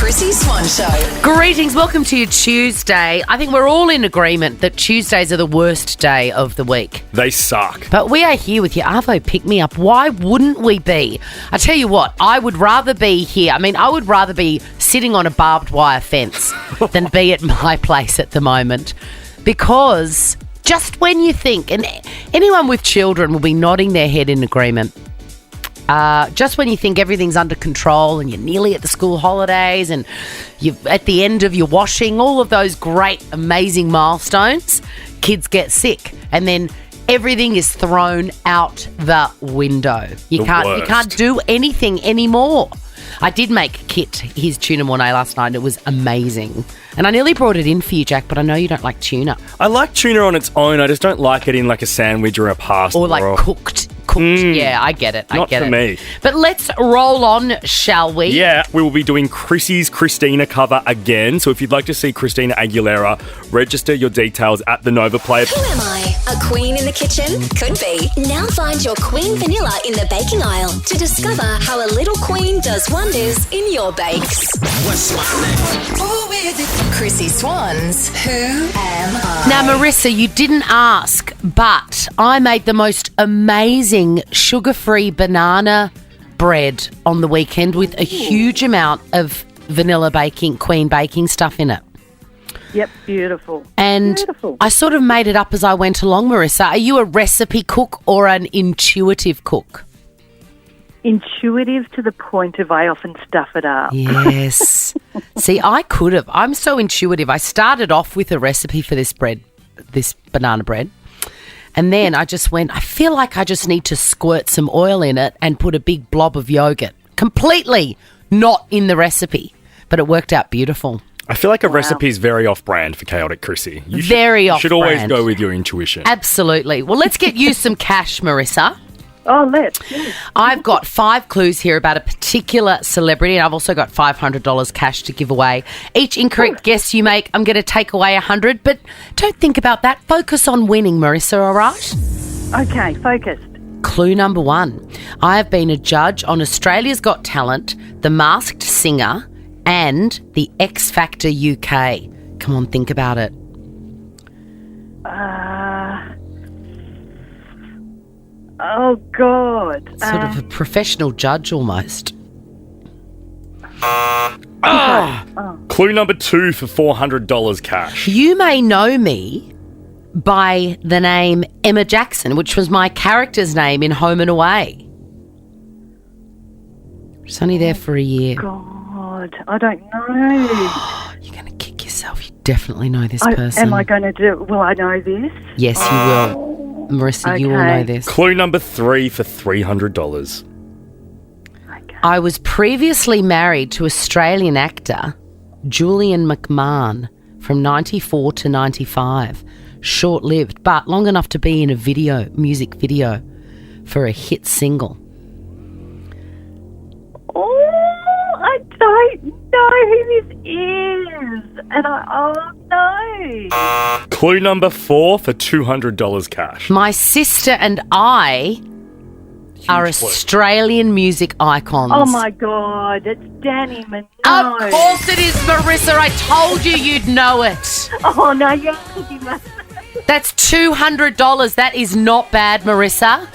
Chrissy Swan Show. Greetings, welcome to your Tuesday. I think we're all in agreement that Tuesdays are the worst day of the week. They suck. But we are here with your Arvo pick-me-up. Why wouldn't we be? I tell you what, I would rather be here. I would rather be sitting on a barbed wire fence than be at my place at the moment. Because just when you think, and anyone with children will be nodding their head in agreement, just when you think everything's under control and you're nearly at the school holidays and you're at the end of your washing, all of those great, amazing milestones, kids get sick and then everything is thrown out the window. You can't do anything anymore. I did make Kit his tuna mornay last night and it was amazing. And I nearly brought it in for you, Jack, but I know you don't like tuna. I like tuna on its own. I just don't like it in like a sandwich or a pasta. Or like cooked. Yeah, I get it. Not for me. But let's roll on, shall we? Yeah, we will be doing Chrissy's Christina cover again. So if you'd like to see Christina Aguilera, register your details at the Nova Player. Who am I? A queen in the kitchen? Could be. Now find your queen vanilla in the baking aisle to discover how a little queen does wonders in your bakes. What's my name? Who is it? Chrissy Swan's Who Am I? Now, Marissa, you didn't ask, but I made the most amazing sugar-free banana bread on the weekend with a huge amount of vanilla queen baking stuff in it. Yep, beautiful. And beautiful. I sort of made it up as I went along, Marissa. Are you a recipe cook or an intuitive cook? Intuitive to the point of I often stuff it up. Yes. See, I could have. I'm so intuitive. I started off with a recipe for this banana bread. And then I just went, I feel like I just need to squirt some oil in it and put a big blob of yogurt. Completely not in the recipe, but it worked out beautiful. I feel like a recipe is very off-brand for Chaotic Chrissy. You should always go with your intuition. Absolutely. Well, let's get you some cash, Marissa. Oh, let's. Yes. I've got 5 clues here about a particular celebrity, and I've also got $500 cash to give away. Each incorrect guess you make, I'm going to take away 100, but don't think about that. Focus on winning, Marissa, all right? Okay, focused. Clue number 1. I have been a judge on Australia's Got Talent, The Masked Singer, and the X Factor UK. Come on, think about it. Oh, God. Sort of a professional judge almost. Clue number 2 for $400 cash. You may know me by the name Emma Jackson, which was my character's name in Home and Away. It's only there for a year. God, I don't know. You're going to kick yourself. You definitely know this person. Am I going to do... Will I know this? Yes, you will. Marissa, you will know this. Clue number 3 for $300. Okay. I was previously married to Australian actor Julian McMahon from 94 to 95. Short-lived, but long enough to be in a music video for a hit single. Oh, I don't know who this is. And no. Clue number 4 for $200 cash. My sister and I are Australian music icons. Oh, my God. It's Danny Minogue. Of course it is, Marissa. I told you you'd know it. Oh, no, you're kidding me. That's $200. That is not bad, Marissa.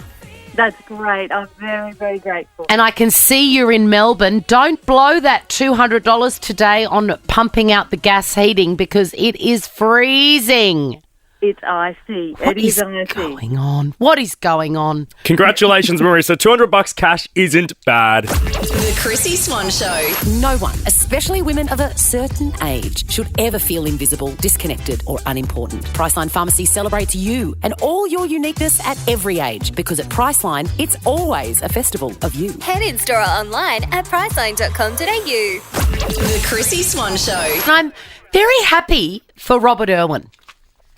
That's great. I'm very, very grateful. And I can see you're in Melbourne. Don't blow that $200 today on pumping out the gas heating because it is freezing. It's icy. What is going on? What is going on? Congratulations, Marissa. $200 cash isn't bad. The Chrissy Swan Show. No one, especially women of a certain age, should ever feel invisible, disconnected or unimportant. Priceline Pharmacy celebrates you and all your uniqueness at every age because at Priceline, it's always a festival of you. Head in store or online at priceline.com.au. The Chrissy Swan Show. I'm very happy for Robert Irwin.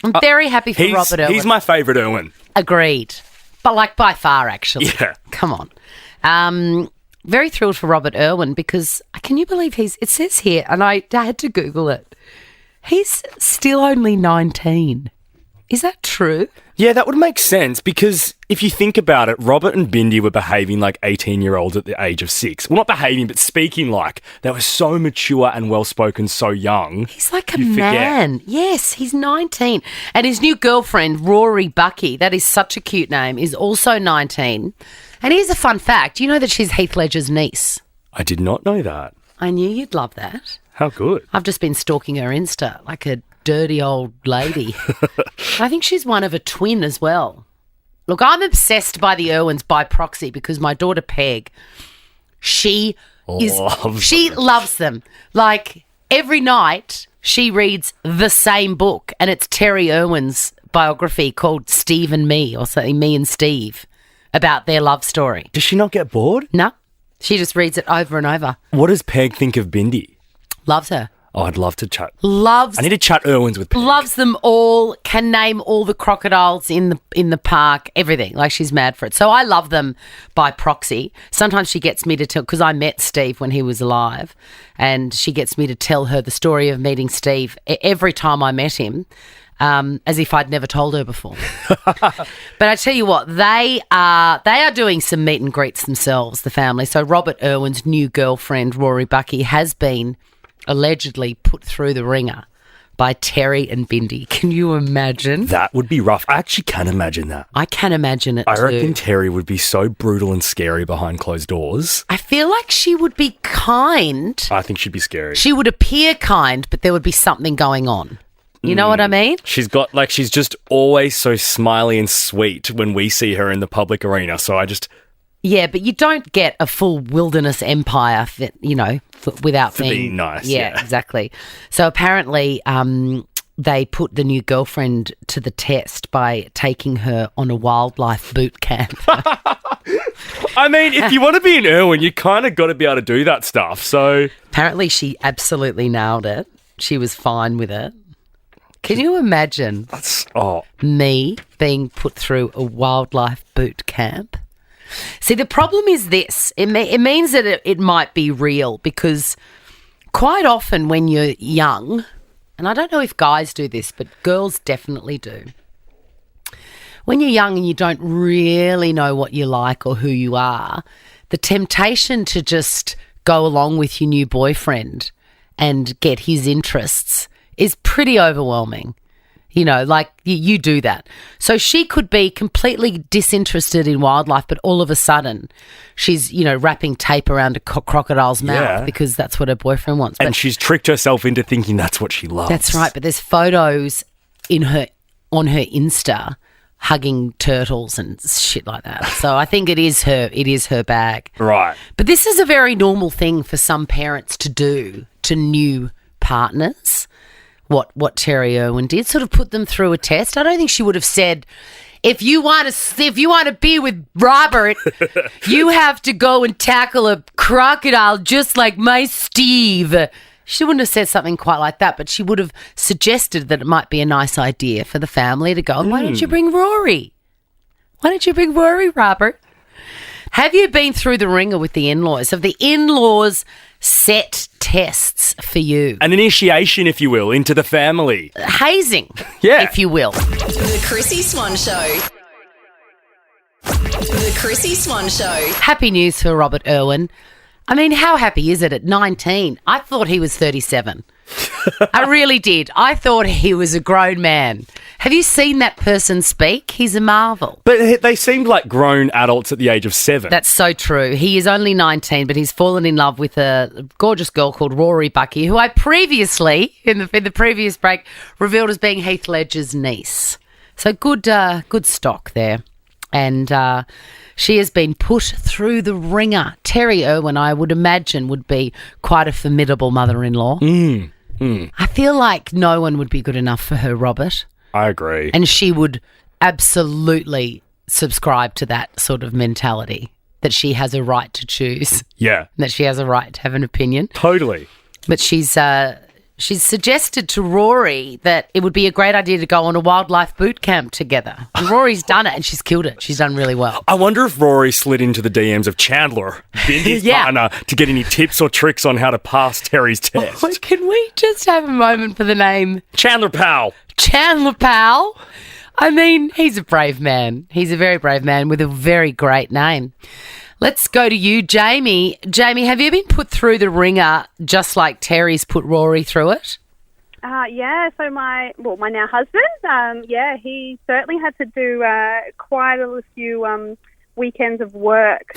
I'm very happy for Robert Irwin. He's my favourite Irwin. Agreed. But like by far, actually. Yeah. Come on. Very thrilled for Robert Irwin because can you believe it says here, and I had to Google it, he's still only 19. Is that true? Yeah, that would make sense because if you think about it, Robert and Bindi were behaving like 18-year-olds at the age of 6. Well, not behaving, but speaking like. They were so mature and well-spoken so young. He's like a man. Yes, he's 19. And his new girlfriend, Rory Bucky, that is such a cute name, is also 19. And here's a fun fact. You know that she's Heath Ledger's niece? I did not know that. I knew you'd love that. How good. I've just been stalking her Insta like a dirty old lady. I think she's one of a twin as well. Look, I'm obsessed by the Irwins by proxy because my daughter Peg, she loves them. Like every night she reads the same book and it's Terry Irwin's biography called Steve and Me or something, Me and Steve, about their love story. Does she not get bored? No, she just reads it over and over. What does Peg think of Bindi? Loves her. Oh, I'd love to chat. I need to chat Irwins with Peg. Loves them all, can name all the crocodiles in the park, everything. Like she's mad for it. So I love them by proxy. Sometimes she gets me to tell, because I met Steve when he was alive, and she gets me to tell her the story of meeting Steve every time I met him, as if I'd never told her before. But I tell you what, they are doing some meet and greets themselves, the family. So Robert Irwin's new girlfriend, Rory Bucky, has been allegedly put through the ringer by Terry and Bindi. Can you imagine? That would be rough. I actually can imagine that. I can imagine it I too. reckon Terry would be so brutal and scary behind closed doors. I feel like she would be kind. I think she'd be scary. She would appear kind, but there would be something going on. You know what I mean? She's just always so smiley and sweet when we see her in the public arena. So Yeah, but you don't get a full wilderness empire, without being nice. Yeah, exactly. So apparently they put the new girlfriend to the test by taking her on a wildlife boot camp. I mean, if you want to be an Irwin, you kind of got to be able to do that stuff. So apparently she absolutely nailed it. She was fine with it. Can you imagine me being put through a wildlife boot camp? See, the problem is this. It means that it might be real because quite often when you're young, and I don't know if guys do this, but girls definitely do. When you're young and you don't really know what you like or who you are, the temptation to just go along with your new boyfriend and get his interests is pretty overwhelming. You do that. So she could be completely disinterested in wildlife, but all of a sudden she's, wrapping tape around a crocodile's mouth because that's what her boyfriend wants. And she's tricked herself into thinking that's what she loves. That's right. But there's photos on her Insta hugging turtles and shit like that. So I think it is her bag. Right. But this is a very normal thing for some parents to do to new partners. What Terry Irwin did, sort of put them through a test. I don't think she would have said, if you want to be with Robert, you have to go and tackle a crocodile just like my Steve. She wouldn't have said something quite like that, but she would have suggested that it might be a nice idea for the family to go, why don't you bring Rory? Why don't you bring Rory, Robert? Have you been through the ringer with the in-laws? Have the in-laws set tests for you? An initiation, if you will, into the family. Hazing, if you will. The Chrissy Swan Show. The Chrissy Swan Show. Happy news for Robert Irwin. I mean, how happy is it at 19? I thought he was 37. I really did. I thought he was a grown man. Have you seen that person speak? He's a marvel. But they seemed like grown adults at the age of 7. That's so true. He is only 19, but he's fallen in love with a gorgeous girl called Rory Bucky, who I previously, in the previous break, revealed as being Heath Ledger's niece. So good stock there. And she has been put through the ringer. Terry Irwin, I would imagine, would be quite a formidable mother-in-law. I feel like no one would be good enough for her, Robert. I agree. And she would absolutely subscribe to that sort of mentality, that she has a right to choose. Yeah. That she has a right to have an opinion. Totally. But she's suggested to Rory that it would be a great idea to go on a wildlife boot camp together. And Rory's done it and she's killed it. She's done really well. I wonder if Rory slid into the DMs of Chandler, Bindi's partner, to get any tips or tricks on how to pass Terry's test. Oh, can we just have a moment for the name? Chandler Powell. Chandler Powell. I mean, he's a brave man. He's a very brave man with a very great name. Let's go to you, Jamie. Jamie, have you been put through the ringer just like Terry's put Rory through it? Yeah, so my now husband, he certainly had to do quite a few weekends of work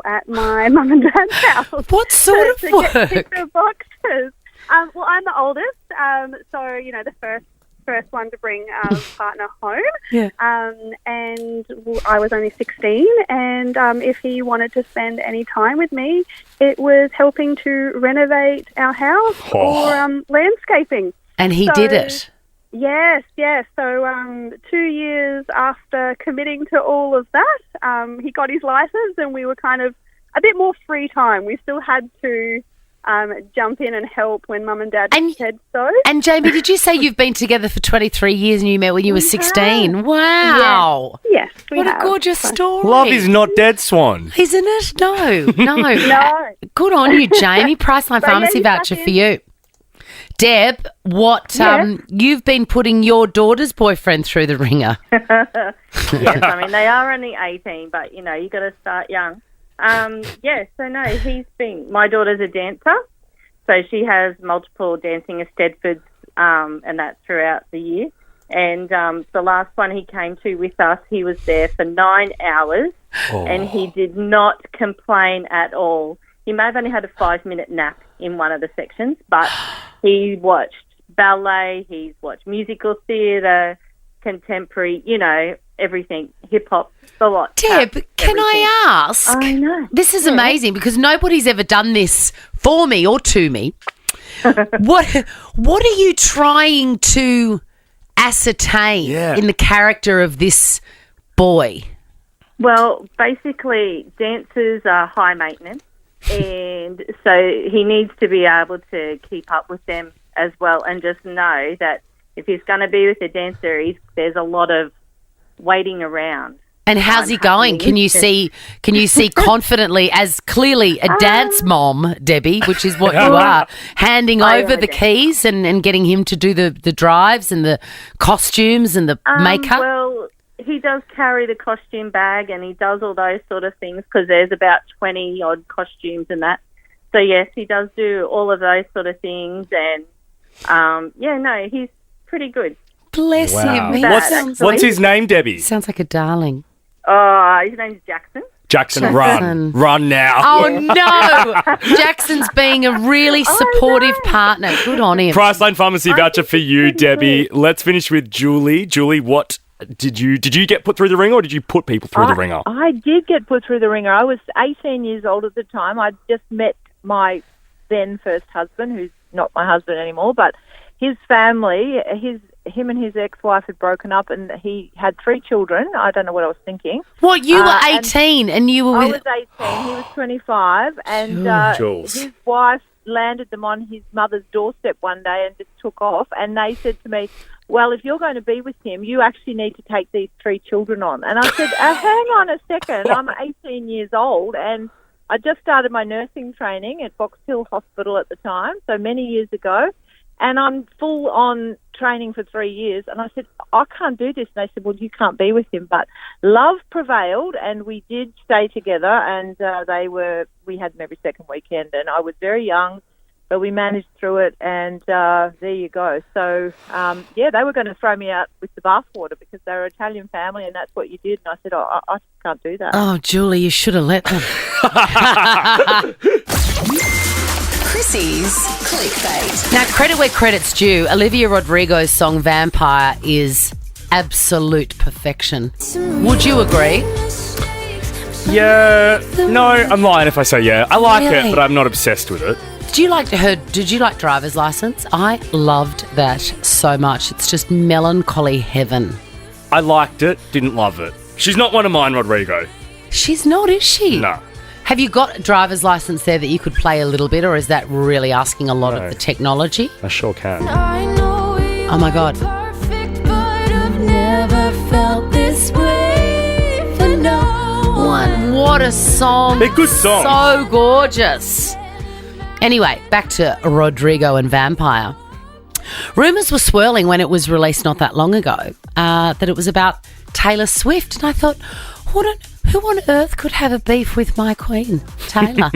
at my mum and dad's house. What sort of work? To tick the boxes. Well, I'm the oldest, so, the first one to bring partner home. Yeah. And I was only 16, and if he wanted to spend any time with me, it was helping to renovate our house or landscaping. And he did it. Yes. So 2 years after committing to all of that, he got his license, and we were kind of a bit more free time. We still had to jump in and help when Mum and Dad said so. And Jamie, did you say you've been together for 23 years and you met when you were 16? Wow. Yes, we What have. a gorgeous story. Love is not dead, Swan. Isn't it? No. No. Good on you, Jamie. Priceline Pharmacy he's voucher back for in. you. Deb, you've been putting your daughter's boyfriend through the ringer. Yes, I mean, they are only 18, but, you got to start young. My daughter's a dancer, so she has multiple dancing Eisteddfods, and that's throughout the year. And the last one he came to with us, he was there for 9 hours, and he did not complain at all. He may have only had a 5-minute nap in one of the sections, but he watched ballet, he's watched musical theatre, contemporary, everything, hip-hop, the lot. Deb, can I ask? I know. This is amazing because nobody's ever done this for me or to me. What are you trying to ascertain in the character of this boy? Well, basically, dancers are high maintenance, and so he needs to be able to keep up with them as well, and just know that if he's going to be with a dancer, there's a lot of waiting around. And how's he going? Can you see confidently, as clearly a dance mom, Debbie, which is what you are, handing over the keys and getting him to do the drives and the costumes and the makeup? Well, he does carry the costume bag and he does all those sort of things because there's about 20-odd costumes and that. So, yes, he does do all of those sort of things and, he's pretty good. Bless him. What's his name, Debbie? Sounds like a darling. Oh, his name's Jackson. Jackson, run now. Oh, no. Jackson's being a really supportive partner. Good on him. Priceline Pharmacy voucher for you, Debbie. Let's finish with Julie. Julie, what did you get put through the ringer or did you put people through the ringer? I did get put through the ringer. I was 18 years old at the time. I'd just met my then first husband, who's not my husband anymore, but his family, him and his ex-wife had broken up and he had 3 children. I don't know what I was thinking. What, you were 18 and you were I with... was 18, he was 25, and his wife landed them on his mother's doorstep one day and just took off, and they said to me, well, if you're going to be with him, you actually need to take these 3 children on. And I said, hang on a second, I'm 18 years old, and I just started my nursing training at Box Hill Hospital at the time, so many years ago. And I'm full on training for 3 years. And I said, I can't do this. And they said, well, you can't be with him. But love prevailed and we did stay together and we had them every second weekend. And I was very young, but we managed through it. And there you go. So, they were going to throw me out with the bathwater because they were an Italian family and that's what you did. And I said, I just can't do that. Oh, Julie, you should have let them. Chrissy's Clickbait. Now, credit where credit's due. Olivia Rodrigo's song Vampire is absolute perfection. Would you agree? Yeah. No, I'm lying if I say yeah. I like it, Really? but I'm not obsessed with it. Did you like Driver's License? I loved that so much. It's just melancholy heaven. I liked it, didn't love it. She's not one of mine, Rodrigo. She's not, is she? No. Have you got a driver's license there that you could play a little bit, or is that really asking a lot of the technology? I sure can. Oh, my God. What a song. They're good songs. So gorgeous. Anyway, back to Rodrigo and Vampire. Rumours were swirling when it was released not that long ago that it was about Taylor Swift. And I thought, who on earth could have a beef with my queen, Taylor?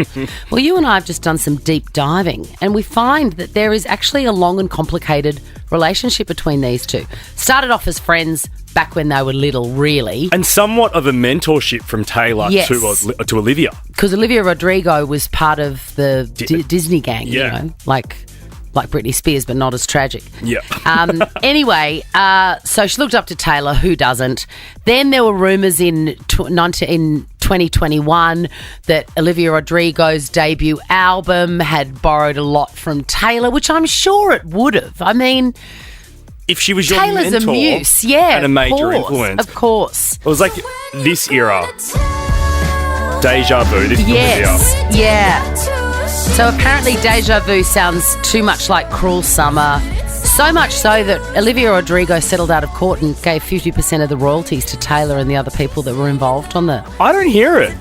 Well, you and I have just done some deep diving, and we find that there is actually a long and complicated relationship between these two. Started off as friends back when they were little, really. And somewhat of a mentorship from Taylor to Olivia. Because Olivia Rodrigo was part of the Disney gang, you know, like Britney Spears, but not as tragic. Yeah. Anyway, so she looked up to Taylor. Who doesn't? Then there were rumours in 2021 that Olivia Rodrigo's debut album had borrowed a lot from Taylor, which I'm sure it would have. I mean, if she was your Taylor's mentor a muse, yeah, and a major influence. Of course. It was like this era. Deja vu. This yes, yeah. So apparently Deja Vu sounds too much like Cruel Summer, so much so that Olivia Rodrigo settled out of court and gave 50% of the royalties to Taylor and the other people that were involved on the... I don't hear it.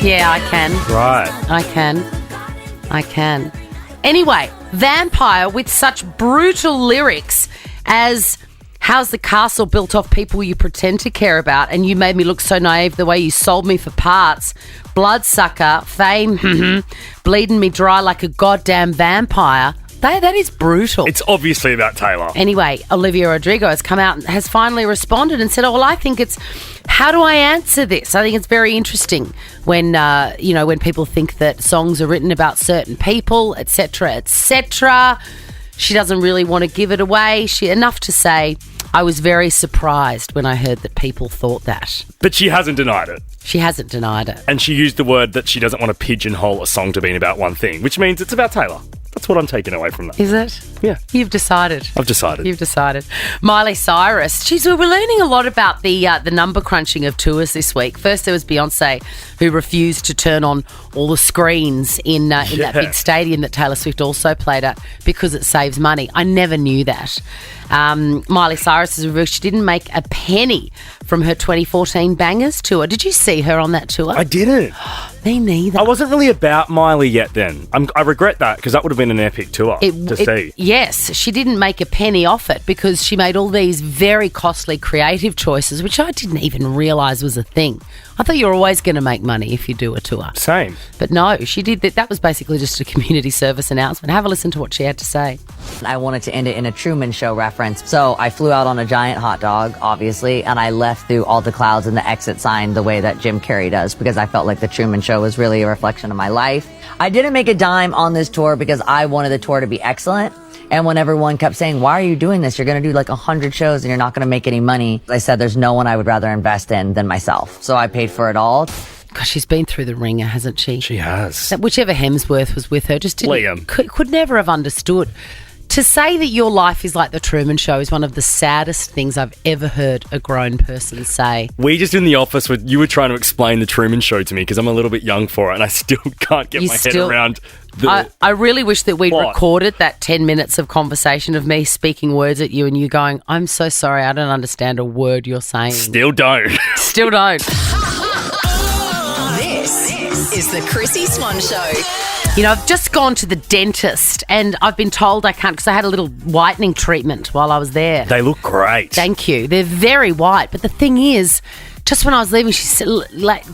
Yeah, I can. Right. I can. Anyway, Vampire with such brutal lyrics as... How's the castle built off people you pretend to care about, and you made me look so naive the way you sold me for parts. Bloodsucker, fame, bleeding me dry like a goddamn vampire. That is brutal. It's obviously about Taylor. Anyway, Olivia Rodrigo has come out and has finally responded and said, oh, well, I think it's, how do I answer this? I think it's very interesting when, when people think that songs are written about certain people, etc., etc. She doesn't really want to give it away. Enough to say, I was very surprised when I heard that people thought that. But she hasn't denied it. She hasn't denied it. And she used the word that she doesn't want to pigeonhole a song to being about one thing, which means it's about Taylor. That's what I'm taking away from that. Is it? Yeah. You've decided. I've decided. You've decided. Miley Cyrus. We're learning a lot about the number crunching of tours this week. First, there was Beyonce, who refused to turn on all the screens in that big stadium that Taylor Swift also played at because it saves money. I never knew that. Miley Cyrus has revealed she didn't make a penny from her 2014 Bangers tour. Did you see her on that tour? I didn't. Me neither. I wasn't really about Miley yet then. I regret that because that would have been an epic tour to see. Yes, she didn't make a penny off it because she made all these very costly creative choices, which I didn't even realise was a thing. I thought you were always going to make money if you do a tour. Same. But no, she did that. That was basically just a community service announcement. Have a listen to what she had to say. I wanted to end it in a Truman Show reference. So I flew out on a giant hot dog, obviously, and I left through all the clouds and the exit sign the way that Jim Carrey does because I felt like the Truman Show was really a reflection of my life. I didn't make a dime on this tour because I wanted the tour to be excellent. And when everyone kept saying, why are you doing this? You're going to do like 100 shows and you're not going to make any money. I said, there's no one I would rather invest in than myself. So I paid for it all. Gosh, she's been through the ringer, hasn't she? She has. Whichever Hemsworth was with her just didn't, Liam. Could never have understood. To say that your life is like the Truman Show is one of the saddest things I've ever heard a grown person say. We just in the office, you were trying to explain the Truman Show to me because I'm a little bit young for it and I still can't get my head around the I really wish that we'd plot. recorded that 10 minutes of conversation of me speaking words at you and you going, I'm so sorry, I don't understand a word you're saying. Still don't. Still don't. This is the Chrissy Swan Show. You know, I've just gone to the dentist and I've been told I can't because I had a little whitening treatment while I was there. They look great. Thank you. They're very white. But the thing is, just when I was leaving, she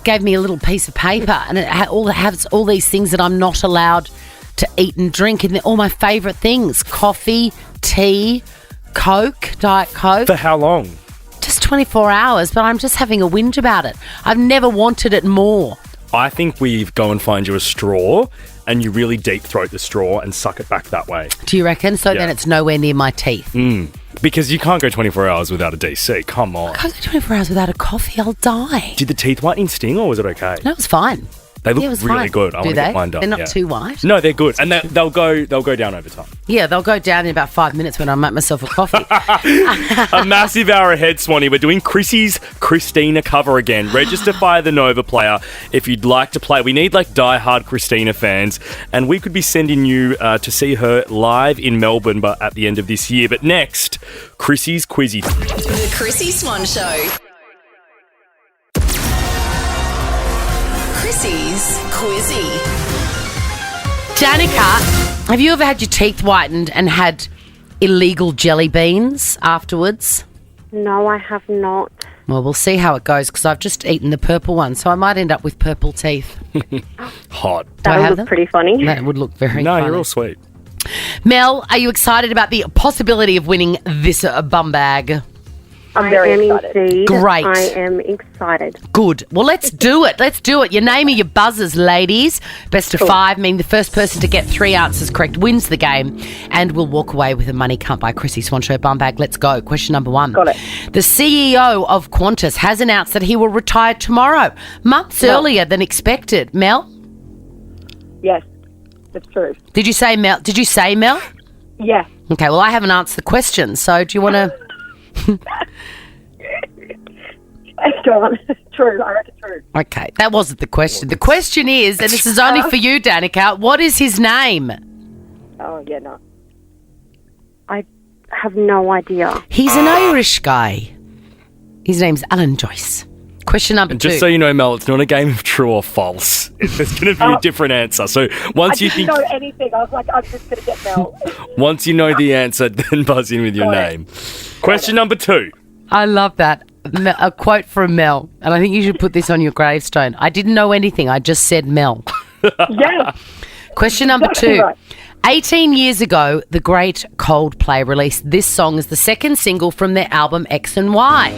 gave me a little piece of paper and it has all these things that I'm not allowed to eat and drink. And they're all my favourite things. Coffee, tea, Coke, Diet Coke. For how long? Just 24 hours, but I'm just having a whinge about it. I've never wanted it more. I think we go and find you a straw and you really deep throat the straw and suck it back that way. Do you reckon? So then it's nowhere near my teeth. Because you can't go 24 hours without a DC. Come on. I can't go 24 hours without a coffee. I'll die. Did the teeth whitening sting or was it okay? No, it was fine. They look really fine. good. I want to get mine done. They're not too white? No, they're good. And they'll go down over time. Yeah, they'll go down in about 5 minutes when I make myself a coffee. A massive hour ahead, Swanee. We're doing Chrissy's Christina cover again. Register via the Nova Player if you'd like to play. We need die-hard Christina fans. And we could be sending you to see her live in Melbourne but at the end of this year. But next, Chrissy's Quizzy. The Chrissy Swan Show. Chrissy's Quizzy. Danica, have you ever had your teeth whitened and had illegal jelly beans afterwards? No, I have not. Well, we'll see how it goes because I've just eaten the purple one, so I might end up with purple teeth. Hot. That would look pretty funny. That would look very funny. No, you're all sweet. Mel, are you excited about the possibility of winning this bum bag? I'm very excited. Indeed. Great. I am excited. Good. Well, let's do it. Let's do it. Your name are your buzzers, ladies. Best of 5, meaning the first person to get 3 answers correct wins the game, and we'll walk away with a Money Can't Buy Chrissy Swan Show bum bag. Let's go. Question number 1. Got it. The CEO of Qantas has announced that he will retire tomorrow, months earlier than expected. Mel? Yes, that's true. Did you say Mel? Yes. Okay, well, I haven't answered the question, so do you want to... Go on. True, I reckon true. Okay, that wasn't the question. The question is, and this is only for you, Danica, what is his name? Oh, yeah, no. I have no idea. He's an Irish guy. His name's Alan Joyce. Question number 2. Just so you know, Mel, it's not a game of true or false. There's going to be a different answer. So once you think... I didn't know anything. I was like, I'm just going to get Mel. Once you know the answer, then buzz in with your name. Question number 2. I love that. A quote from Mel, and I think you should put this on your gravestone. I didn't know anything. I just said Mel. Yes. Question number 2. 18 years ago, the great Coldplay released this song as the second single from their album X and Y.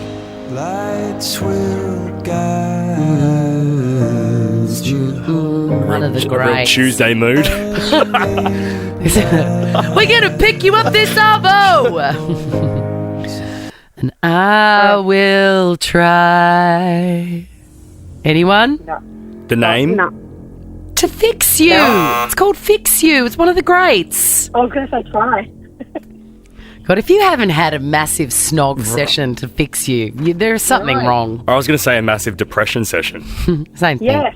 Lights will guide you. One of the Real greats. Tuesday mood. We're going to pick you up this elbow. And I will try. Anyone? No. The name? No. To Fix You. No. It's called Fix You. It's one of the greats. I was going to say try. God, if you haven't had a massive snog session to fix you, there's something wrong. I was going to say a massive depression session. Same thing. Yes.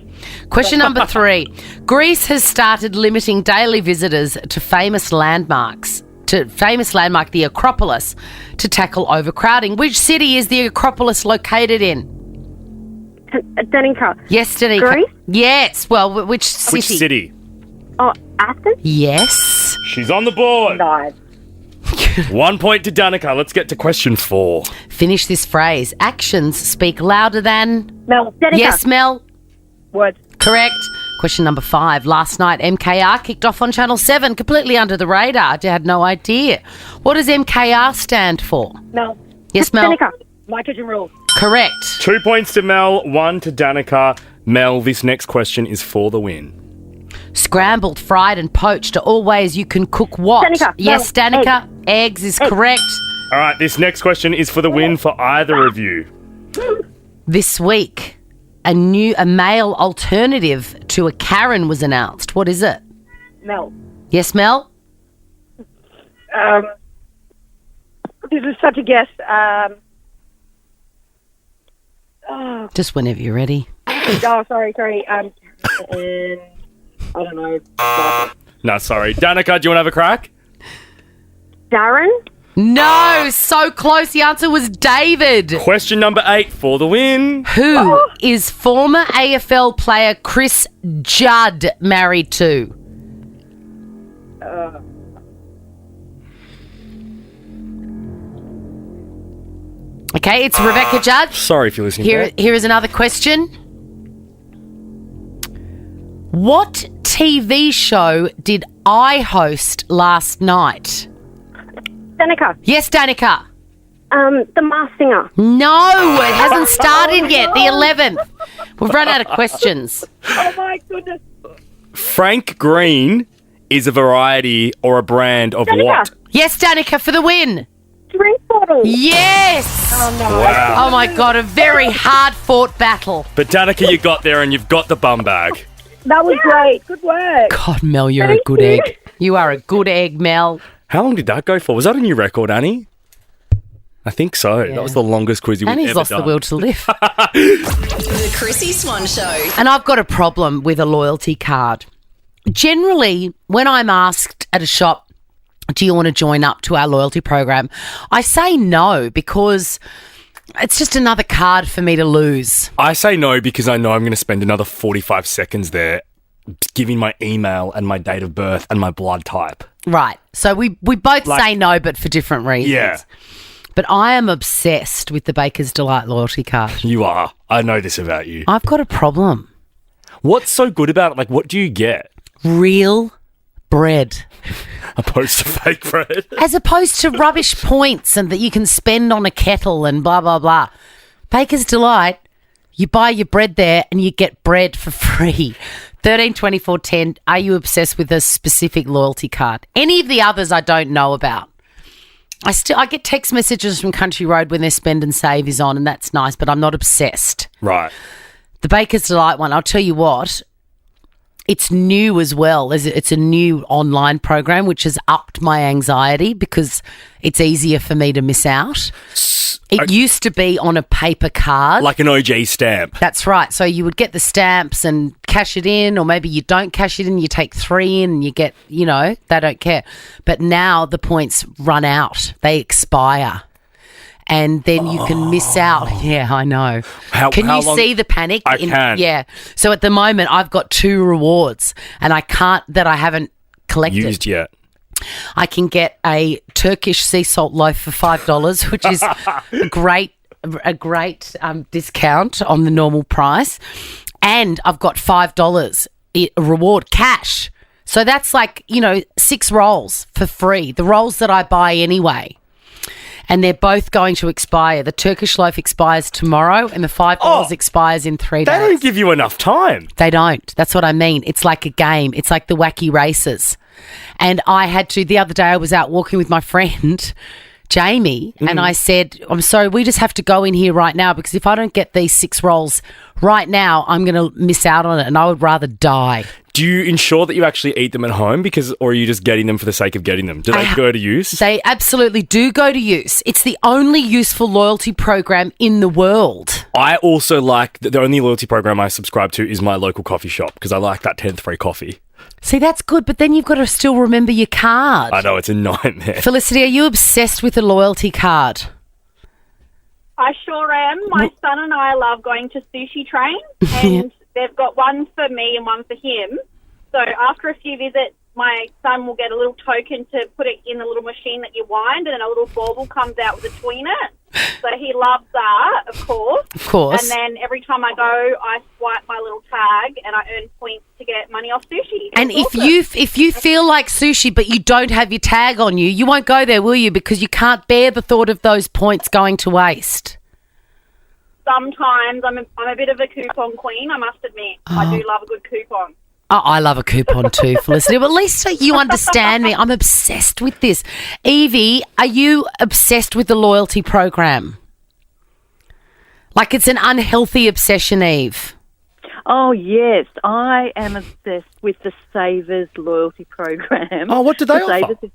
Question number 3. Greece has started limiting daily visitors to famous landmarks. The Acropolis, to tackle overcrowding. Which city is the Acropolis located in? Danica. Yes, Danica. Greece? Yes. Well, which city? Which city? Oh, Athens? Yes. She's on the board. Nice. 1 point to Danica. Let's get to question 4. Finish this phrase. Actions speak louder than... Mel. Danica. Yes, Mel. Words. Correct. Question number 5. Last night, MKR kicked off on Channel 7, completely under the radar. I had no idea. What does MKR stand for? Mel. Yes, Mel. Danica. My Kitchen Rules. Correct. 2 points to Mel, 1 to Danica. Mel, this next question is for the win. Scrambled, fried and poached are all ways you can cook what? Danica. Yes, No. Danica. Eggs is correct. All right, this next question is for the win for either of you. This week, a male alternative to a Karen was announced. What is it? Mel. Yes, Mel? This is such a guess. Just whenever you're ready. Sorry. And I don't know. No, sorry. Danica, do you want to have a crack? Darren? No, so close. The answer was David. Question number 8 for the win. Who is former AFL player Chris Judd married to? Okay, it's Rebecca Judd. Sorry if you're listening. Here is another question. What TV show did I host last night? Danica. Yes, Danica. The Masked Singer. No, it hasn't started yet. The 11th. We've run out of questions. Oh, my goodness. Frank Green is a variety or a brand of Danica. what? Yes, Danica, for the win. Drink bottle. Yes. Oh, no. Wow. Oh, my God, a very hard-fought battle. But Danica, you got there and you've got the bum bag. That was great. Good work. God, Mel, you're a good egg. You are a good egg, Mel. How long did that go for? Was that a new record, Annie? I think so. Yeah. That was the longest quiz you've ever done. Annie's lost the will to live. The Chrissy Swan Show. And I've got a problem with a loyalty card. Generally, when I'm asked at a shop, do you want to join up to our loyalty program? I say no because it's just another card for me to lose. I say no because I know I'm going to spend another 45 seconds there giving my email and my date of birth and my blood type. Right. So we both say no, but for different reasons. Yeah. But I am obsessed with the Baker's Delight loyalty card. You are. I know this about you. I've got a problem. What's so good about it? Like, what do you get? Real bread. Opposed to fake bread. As opposed to rubbish points and that you can spend on a kettle and blah, blah, blah. Baker's Delight, you buy your bread there and you get bread for free. 13 24 10. Are you obsessed with a specific loyalty card? Any of the others I don't know about. I get text messages from Country Road when their Spend and Save is on, and that's nice, but I'm not obsessed. Right. The Baker's Delight one, I'll tell you what, it's new as well. It's a new online program which has upped my anxiety because it's easier for me to miss out. It used to be on a paper card. Like an OG stamp. That's right. So you would get the stamps and cash it in, or maybe you don't cash it in, you take 3 in and you get, they don't care. But now the points run out. They expire. And then you can miss out. Yeah, I know. Can you see the panic? I can. Yeah. So at the moment, I've got 2 rewards and I haven't collected. Used yet. I can get a Turkish sea salt loaf for $5, which is a great discount on the normal price. And I've got $5 reward cash. So that's like, 6 rolls for free, the rolls that I buy anyway. And they're both going to expire. The Turkish loaf expires tomorrow and the $5 expires in 3 days. They don't give you enough time. They don't. That's what I mean. It's like a game. It's like the wacky races. And I had to, the other day I was out walking with my friend, Jamie, and I said, I'm sorry, we just have to go in here right now because if I don't get these 6 rolls right now, I'm going to miss out on it and I would rather die. Do you ensure that you actually eat them at home or are you just getting them for the sake of getting them? Do they go to use? They absolutely do go to use. It's the only useful loyalty program in the world. I also like, the only loyalty program I subscribe to is my local coffee shop because I like that 10th free coffee. See, that's good, but then you've got to still remember your card. I know, it's a nightmare. Felicity, are you obsessed with a loyalty card? I sure am. My son and I love going to Sushi Train, and they've got one for me and one for him. So after a few visits, my son will get a little token to put it in the little machine that you wind, and then a little bauble comes out with a toy in it. So he loves that, of course. Of course. And then every time I go, I swipe my little tag, and I earn points to get money off sushi. And if you feel like sushi but you don't have your tag on you, you won't go there, will you? Because you can't bear the thought of those points going to waste. Sometimes I'm a bit of a coupon queen, I must admit. I do love a good coupon. Oh, I love a coupon too, Felicity. But at least you understand me. I'm obsessed with this. Evie, are you obsessed with the loyalty program? Like it's an unhealthy obsession, Eve. Oh, yes. I am obsessed with the Savers loyalty program. Oh, what do they offer?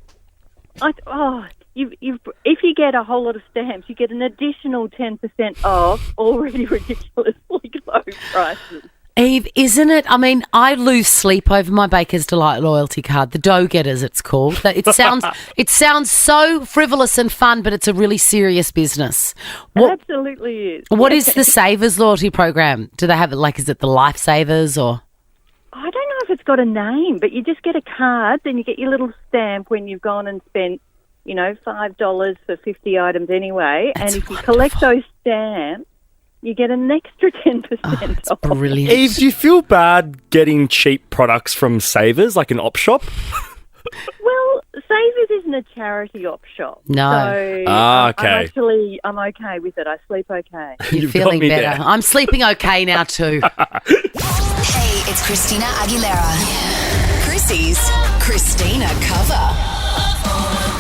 If you get a whole lot of stamps, you get an additional 10% off already ridiculously low prices. Eve, isn't it? I mean, I lose sleep over my Baker's Delight loyalty card, the Dough Getters it's called. It sounds so frivolous and fun, but it's a really serious business. It absolutely is. What is the Savers loyalty program? Do they have it is it the Lifesavers or? I don't know if it's got a name, but you just get a card, then you get your little stamp when you've gone and spent, $5 for 50 items anyway. That's and if you wonderful. collect those stamps, you get an extra 10% off. Brilliant. Eve, do you feel bad getting cheap products from Savers, like an op shop? Well, Savers isn't a charity op shop. No. So okay. I'm okay with it. I sleep okay. You're You've feeling got me better. there. I'm sleeping okay now too. Hey, it's Christina Aguilera. Chrissy's Christina cover.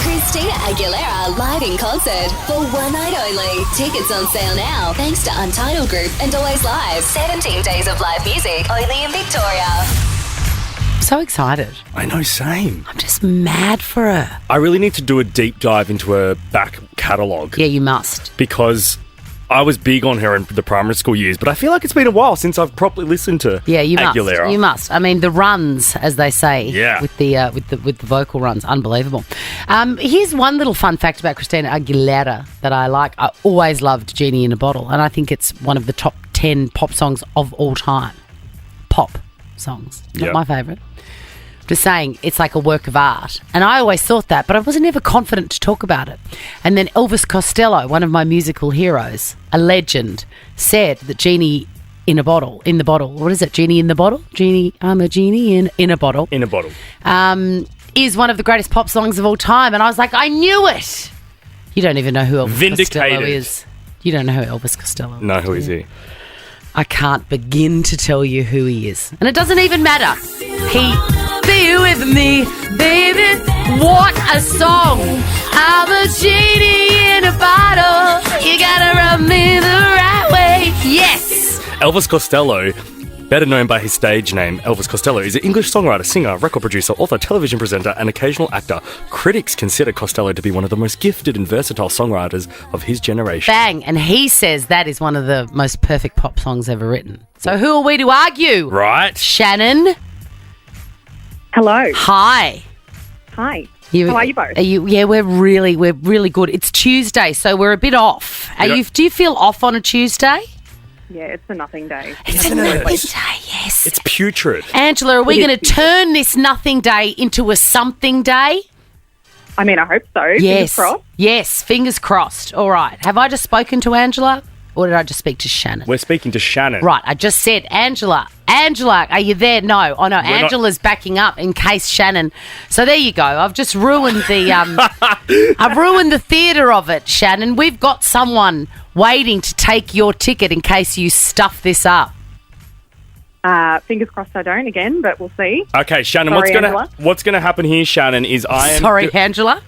Christina Aguilera live in concert for one night only. Tickets on sale now thanks to Untitled Group and Always Live. 17 days of live music only in Victoria. So excited. I know, same. I'm just mad for her. I really need to do a deep dive into her back catalogue. Yeah, you must. Because I was big on her in the primary school years, but I feel like it's been a while since I've properly listened to Aguilera. Must. You must. I mean, the runs, as they say, Yeah. with the vocal runs, unbelievable. Here's one little fun fact about Christina Aguilera that I like. I always loved Genie in a Bottle, and I think it's one of the top 10 pop songs of all time. Pop. songs. Not Yep. my favourite. Just saying, it's like a work of art. And I always thought that, but I was never confident to talk about it. And then Elvis Costello, one of my musical heroes, a legend, said that Genie in the bottle. What is it? Genie in the bottle? I'm a genie in a bottle. In a bottle. Is one of the greatest pop songs of all time. And I was like, I knew it. You don't even know who Elvis Costello is. You don't know who Elvis Costello is. No, who is he? I can't begin to tell you who he is. And it doesn't even matter. Be with me, baby. What a song. I'm a genie in a bottle. You gotta rub me the right way. Yes. Elvis Costello, better known by his stage name, Elvis Costello, is an English songwriter, singer, record producer, author, television presenter, and occasional actor. Critics consider Costello to be one of the most gifted and versatile songwriters of his generation. Bang. And he says that is one of the most perfect pop songs ever written. So who are we to argue? Right. Shannon. Hello. Hi. Hi. How are you both? Yeah, we're really good. It's Tuesday, so we're a bit off. Do you feel off on a Tuesday? Yeah, it's a nothing day. It's a nothing day, yes. It's putrid. Angela, are we going to turn this nothing day into a something day? I mean, I hope so. Yes. Fingers crossed. Yes, fingers crossed. All right. Have I just spoken to Angela or did I just speak to Shannon? We're speaking to Shannon. Right, I just said, Angela, are you there? No. Oh, no, Angela's backing up in case Shannon... So there you go. I've just ruined the... I've ruined the theatre of it, Shannon. We've got someone waiting to take your ticket in case you stuff this up. Fingers crossed I don't again, but we'll see. Okay, Shannon, Sorry, what's gonna happen here, Shannon, is I am... Sorry, Angela?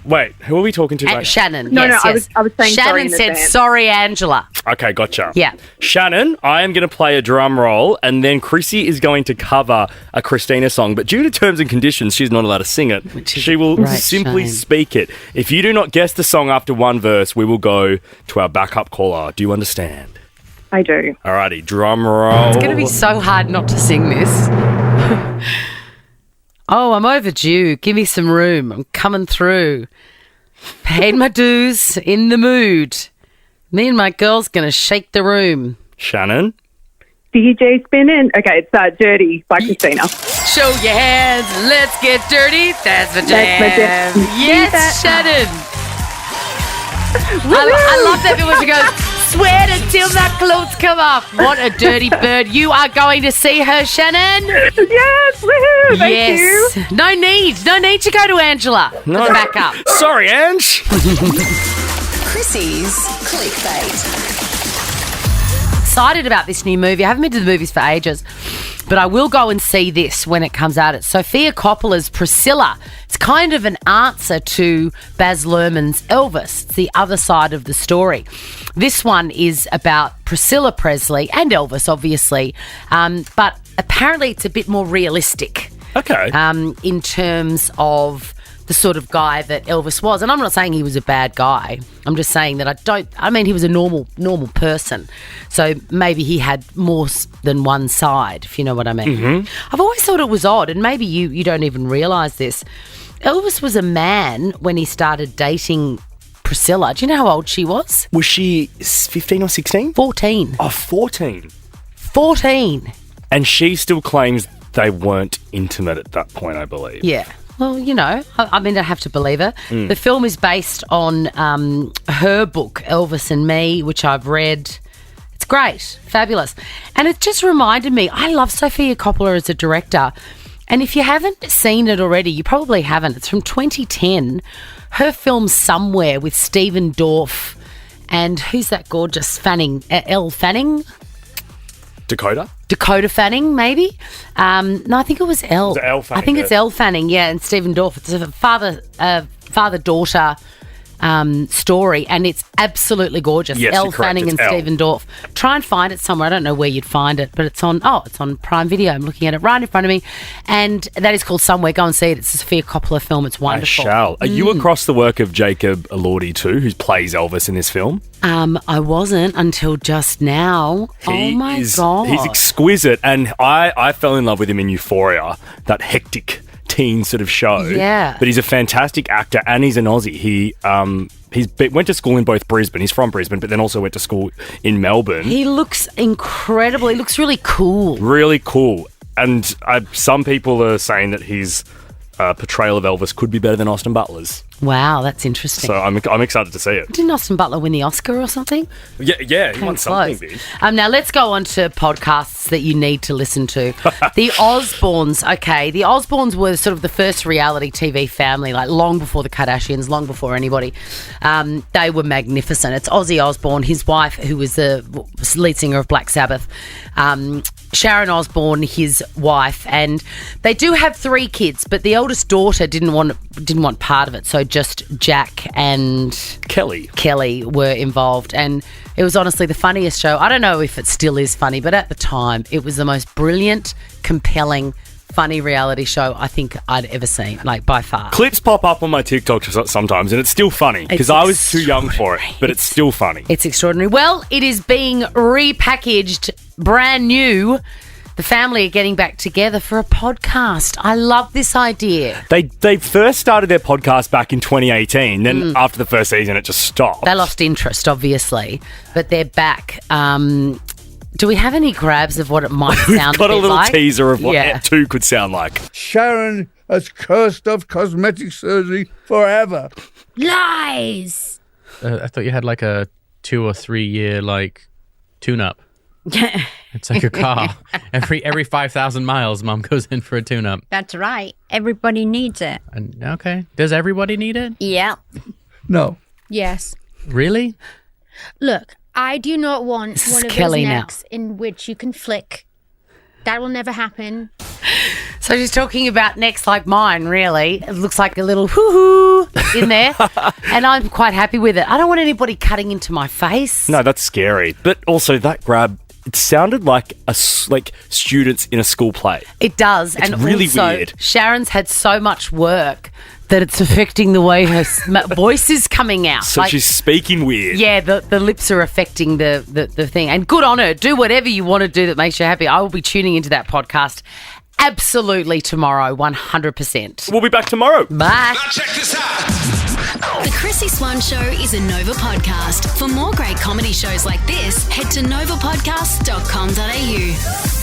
Wait, who are we talking to right Shannon. No, yes, no, yes. I was saying Shannon sorry in said, advance. sorry, Angela. Okay, gotcha. Yeah. Shannon, I am going to play a drum roll and then Chrissy is going to cover a Christina song, but due to terms and conditions, she's not allowed to sing it. She will simply speak it. If you do not guess the song after one verse, we will go to our backup caller. Do you understand? I do. Alrighty, drum roll. It's going to be so hard not to sing this. Oh, I'm overdue. Give me some room. I'm coming through. Paid my dues, in the mood. Me and my girl's going to shake the room. Shannon? DJ spinning. Okay, it's Dirty by Christina. Show your hands, let's get dirty. That's the jam. That's my jam. Yes, Shannon. I love that bit when she goes, sweat until my clothes come off. What a dirty bird. You are going to see her, Shannon? Yes, woohoo. Thank you. No need to go to Angela for the backup. Sorry, Ange. Chrissy's Clickbait. Excited about this new movie. I haven't been to the movies for ages, but I will go and see this when it comes out. It's Sofia Coppola's Priscilla. It's kind of an answer to Baz Luhrmann's Elvis. It's the other side of the story. This one is about Priscilla Presley and Elvis, obviously, but apparently it's a bit more realistic. Okay. In terms of the sort of guy that Elvis was. And I'm not saying he was a bad guy. I'm just saying that he was a normal person. So maybe he had more than one side, if you know what I mean. Mm-hmm. I've always thought it was odd, and maybe you don't even realise this. Elvis was a man when he started dating Priscilla. Do you know how old she was? Was she 15 or 16? 14. Oh, 14. 14. And she still claims they weren't intimate at that point, I believe. Yeah. Well, I mean, I have to believe her. The film is based on her book, Elvis and Me, which I've read. It's great, fabulous. And it just reminded me, I love Sofia Coppola as a director. And if you haven't seen it already, you probably haven't. It's from 2010. Her film Somewhere with Stephen Dorff and who's that gorgeous Fanning? Elle Fanning? Dakota Fanning, maybe? No, I think it was Elle. Was it Elle Fanning? I think it's Elle Fanning, yeah, and Stephen Dorff. It's a father-daughter story, and it's absolutely gorgeous. Yes, Elle you're correct. Fanning It's and Elle. Stephen Dorff. Try and find it somewhere. I don't know where you'd find it, but it's on Prime Video. I'm looking at it right in front of me, and that is called Somewhere. Go and see it. It's a Sofia Coppola film. It's wonderful. I shall. Are you across the work of Jacob Elordi too, who plays Elvis in this film? I wasn't until just now. Oh my God. He's exquisite, and I fell in love with him in Euphoria, that hectic teen sort of show. Yeah. But he's a fantastic actor and he's an Aussie. He went to school in both Brisbane. He's from Brisbane, but then also went to school in Melbourne. He looks incredible. He looks really cool. Really cool. And some people are saying that his portrayal of Elvis could be better than Austin Butler's. Wow, that's interesting. So I'm excited to see it. Didn't Austin Butler win the Oscar or something? Yeah, he won something big. Now let's go on to podcasts that you need to listen to. The Osbournes, okay. The Osbournes were sort of the first reality TV family, like long before the Kardashians, long before anybody. They were magnificent. It's Ozzy Osbourne, his wife, who was the lead singer of Black Sabbath, Sharon Osbourne, his wife, and they do have 3 kids, but the eldest daughter didn't want part of it, so just Jack and Kelly were involved, and it was honestly the funniest show. I don't know if it still is funny, but at the time it was the most brilliant, compelling, funny reality show I think I'd ever seen, like by far. Clips pop up on my TikTok sometimes and it's still funny because I was too young for it, but it's still funny. It's extraordinary. Well, it is being repackaged brand new. The family are getting back together for a podcast. I love this idea. They first started their podcast back in 2018. Then after the first season, it just stopped. They lost interest, obviously, but they're back. Do we have any grabs of what it might sound like? We've got a little teaser of what it too could sound like. Sharon has cursed off cosmetic surgery forever. Lies! I thought you had like a 2 or 3 year tune-up. Yeah. It's like a car. Every 5,000 miles, Mum goes in for a tune-up. That's right. Everybody needs it. Okay. Does everybody need it? Yeah. No. Yes. Really? Look, I do not want one of Kelly those now. necks in which you can flick. That will never happen. So she's talking about necks like mine, really. It looks like a little hoo-hoo in there, and I'm quite happy with it. I don't want anybody cutting into my face. No, that's scary. But also that grab, it sounded like students in a school play. It does. It's and really also, weird. Sharon's had so much work that it's affecting the way her voice is coming out. So she's speaking weird. Yeah, the lips are affecting the thing. And good on her. Do whatever you want to do that makes you happy. I will be tuning into that podcast absolutely tomorrow, 100%. We'll be back tomorrow. Bye. Now check this out. The Chrissy Swan Show is a Nova podcast. For more great comedy shows like this, head to novapodcast.com.au.